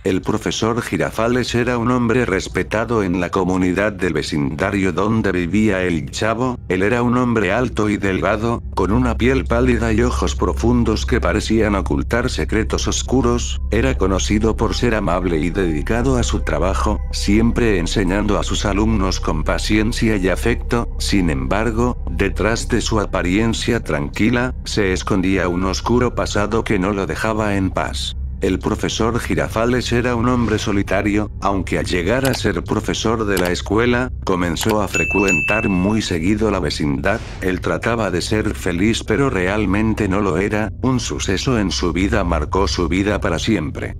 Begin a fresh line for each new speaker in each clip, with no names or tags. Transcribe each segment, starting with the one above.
El profesor Girafales era un hombre respetado en la comunidad del vecindario donde vivía el chavo. Él era un hombre alto y delgado, con una piel pálida y ojos profundos que parecían ocultar secretos oscuros. Era conocido por ser amable y dedicado a su trabajo, siempre enseñando a sus alumnos con paciencia y afecto. Sin embargo, detrás de su apariencia tranquila, se escondía un oscuro pasado que no lo dejaba en paz. El profesor Girafales era un hombre solitario, aunque al llegar a ser profesor de la escuela, comenzó a frecuentar muy seguido la vecindad. Él trataba de ser feliz pero realmente no lo era. Un suceso en su vida marcó su vida para siempre.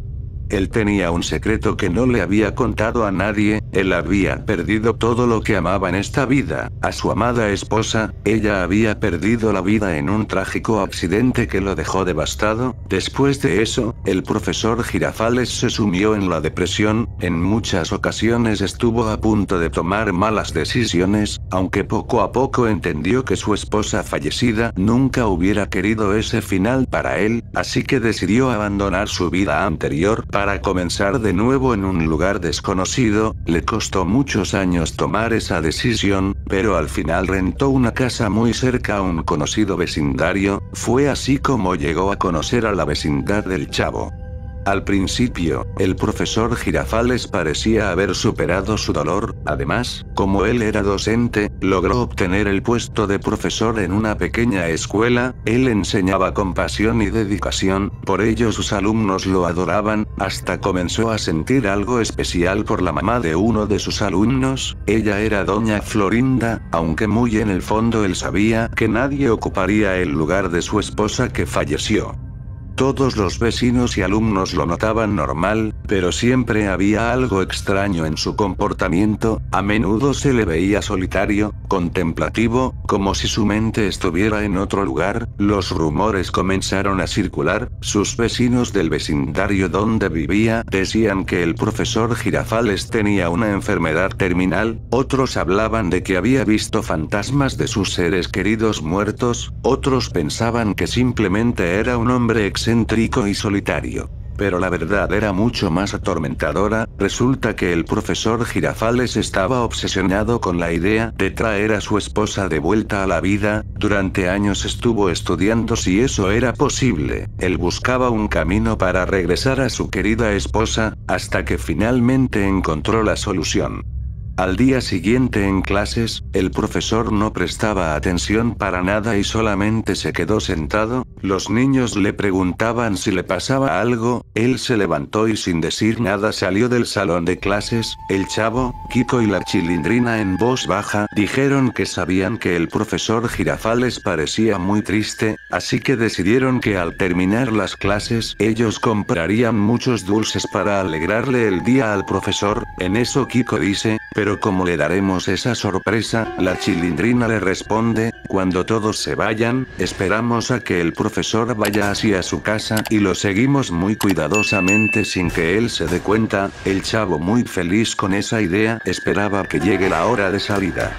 Él tenía un secreto que no le había contado a nadie. Él había perdido todo lo que amaba en esta vida, a su amada esposa. Ella había perdido la vida en un trágico accidente que lo dejó devastado. Después de eso, el profesor Girafales se sumió en la depresión. En muchas ocasiones estuvo a punto de tomar malas decisiones, aunque poco a poco entendió que su esposa fallecida nunca hubiera querido ese final para él, así que decidió abandonar su vida anterior para comenzar de nuevo en un lugar desconocido. Le costó muchos años tomar esa decisión, pero al final rentó una casa muy cerca a un conocido vecindario. Fue así como llegó a conocer a la vecindad del chavo. Al principio, el profesor Girafales parecía haber superado su dolor. Además, como él era docente, logró obtener el puesto de profesor en una pequeña escuela. Él enseñaba con pasión y dedicación, por ello sus alumnos lo adoraban, hasta comenzó a sentir algo especial por la mamá de uno de sus alumnos. Ella era doña Florinda, aunque muy en el fondo él sabía que nadie ocuparía el lugar de su esposa que falleció. Todos los vecinos y alumnos lo notaban normal, pero siempre había algo extraño en su comportamiento. A menudo se le veía solitario, contemplativo, como si su mente estuviera en otro lugar. Los rumores comenzaron a circular. Sus vecinos del vecindario donde vivía decían que el profesor Girafales tenía una enfermedad terminal. Otros hablaban de que había visto fantasmas de sus seres queridos muertos. Otros pensaban que simplemente era un hombre excéntrico y solitario. Pero la verdad era mucho más atormentadora. Resulta que el profesor Girafales estaba obsesionado con la idea de traer a su esposa de vuelta a la vida. Durante años estuvo estudiando si eso era posible. Él buscaba un camino para regresar a su querida esposa, hasta que finalmente encontró la solución. Al día siguiente en clases, el profesor no prestaba atención para nada y solamente se quedó sentado. Los niños le preguntaban si le pasaba algo. Él se levantó y sin decir nada salió del salón de clases. El chavo, Kiko y la Chilindrina en voz baja dijeron que sabían que el profesor Girafales parecía muy triste, así que decidieron que al terminar las clases ellos comprarían muchos dulces para alegrarle el día al profesor. En eso Kiko dice: "¿Pero cómo le daremos esa sorpresa?". La Chilindrina le responde: "Cuando todos se vayan, esperamos a que el profesor vaya hacia su casa y lo seguimos muy cuidadosamente sin que él se dé cuenta". El chavo, muy feliz con esa idea, esperaba que llegue la hora de salida.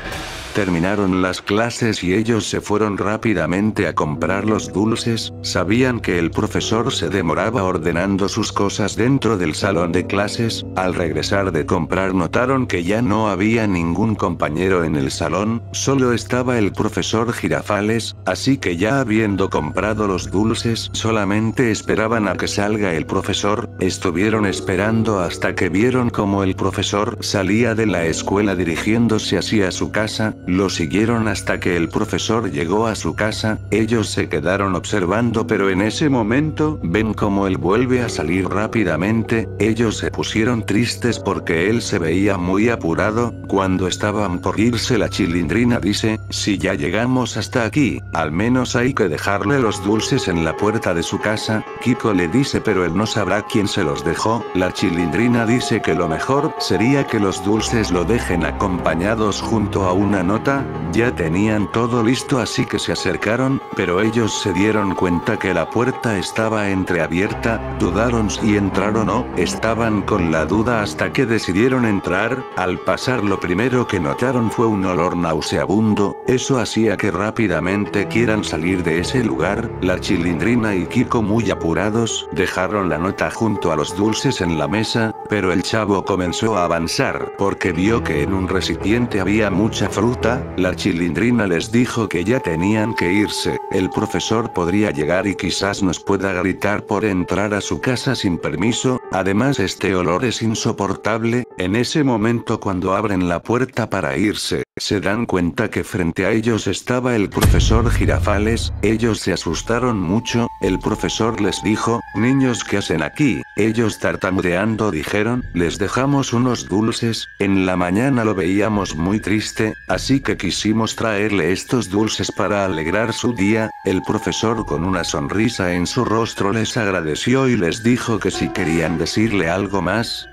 Terminaron las clases y ellos se fueron rápidamente a comprar los dulces. Sabían que el profesor se demoraba ordenando sus cosas dentro del salón de clases. Al regresar de comprar notaron que ya no había ningún compañero en el salón, solo estaba el profesor Girafales, así que ya habiendo comprado los dulces solamente esperaban a que salga el profesor. Estuvieron esperando hasta que vieron como el profesor salía de la escuela dirigiéndose hacia su casa. Lo siguieron hasta que el profesor llegó a su casa. Ellos se quedaron observando, pero en ese momento ven como él vuelve a salir rápidamente. Ellos se pusieron tristes porque él se veía muy apurado. Cuando estaban por irse, la Chilindrina dice: "Si ya llegamos hasta aquí, al menos hay que dejarle los dulces en la puerta de su casa". Kiko le dice: "Pero él no sabrá quién se los dejó". La Chilindrina dice que lo mejor sería que los dulces lo dejen acompañados junto a una nota nota, ya tenían todo listo así que se acercaron, pero ellos se dieron cuenta que la puerta estaba entreabierta, dudaron si entrar o no, estaban con la duda hasta que decidieron entrar. Al pasar lo primero que notaron fue un olor nauseabundo, eso hacía que rápidamente quieran salir de ese lugar. La Chilindrina y Kiko, muy apurados, dejaron la nota junto a los dulces en la mesa, pero el chavo comenzó a avanzar porque vio que en un recipiente había mucha fruta. La Chilindrina les dijo que ya tenían que irse, el profesor podría llegar y quizás nos pueda gritar por entrar a su casa sin permiso, además este olor es insoportable. En ese momento, cuando abren la puerta para irse, se dan cuenta que frente a ellos estaba el profesor Girafales. Ellos se asustaron mucho. El profesor les dijo: niños, ¿qué hacen aquí? Ellos tartamudeando dijeron: les dejamos unos dulces, en la mañana lo veíamos muy triste, así que quisimos traerle estos dulces para alegrar su día. El profesor, con una sonrisa en su rostro, les agradeció y les dijo que si querían decirle algo más.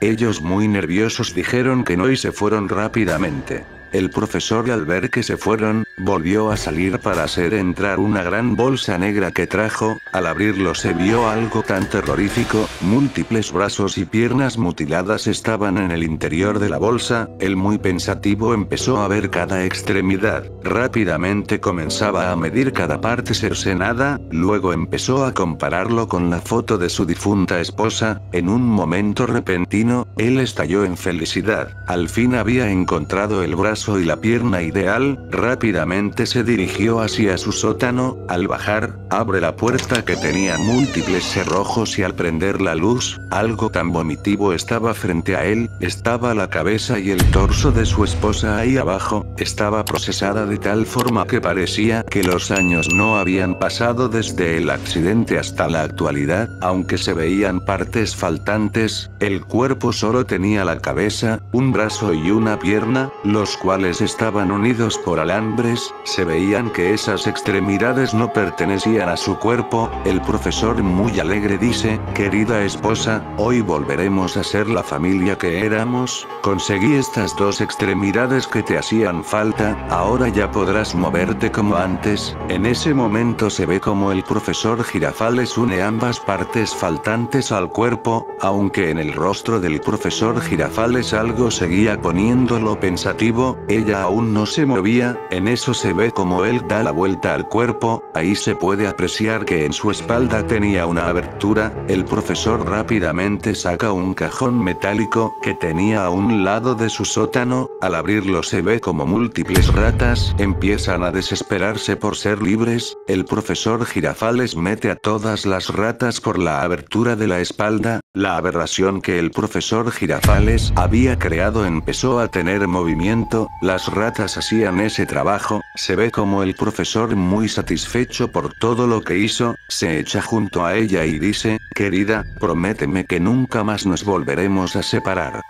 Ellos, muy nerviosos, dijeron que no y se fueron rápidamente. El profesor, al ver que se fueron, volvió a salir para hacer entrar una gran bolsa negra que trajo. Al abrirlo se vio algo tan terrorífico, múltiples brazos y piernas mutiladas estaban en el interior de la bolsa. Él, muy pensativo, empezó a ver cada extremidad. Rápidamente comenzaba a medir cada parte cercenada, luego empezó a compararlo con la foto de su difunta esposa. En un momento repentino, él estalló en felicidad. Al fin había encontrado el brazo y la pierna ideal. Rápidamente se dirigió hacia su sótano. Al bajar, abre la puerta que tenía múltiples cerrojos y al prender la luz, algo tan vomitivo estaba frente a él. Estaba la cabeza y el torso de su esposa ahí abajo. Estaba procesada de tal forma que parecía que los años no habían pasado desde el accidente hasta la actualidad, aunque se veían partes faltantes. El cuerpo solo tenía la cabeza, un brazo y una pierna, los cuales estaban unidos por alambres. Se veían que esas extremidades no pertenecían a su cuerpo. El profesor, muy alegre, dice: querida esposa, hoy volveremos a ser la familia que éramos. Conseguí estas dos extremidades que te hacían falta, ahora ya podrás moverte como antes. En ese momento se ve como el profesor Girafales une ambas partes faltantes al cuerpo, aunque en el rostro del profesor Girafales algo seguía poniéndolo pensativo. Ella aún no se movía. En eso se ve como él da la vuelta al cuerpo. Ahí se puede apreciar que en su espalda tenía una abertura. El profesor rápidamente saca un cajón metálico que tenía a un lado de su sótano. Al abrirlo se ve como múltiples ratas empiezan a desesperarse por ser libres. El profesor Girafales mete a todas las ratas por la abertura de la espalda. La aberración que el profesor Girafales había creado empezó a tener movimiento. Las ratas hacían ese trabajo. Se ve como el profesor, muy satisfecho por todo lo que hizo, se echa junto a ella y dice: querida, prométeme que nunca más nos volveremos a separar.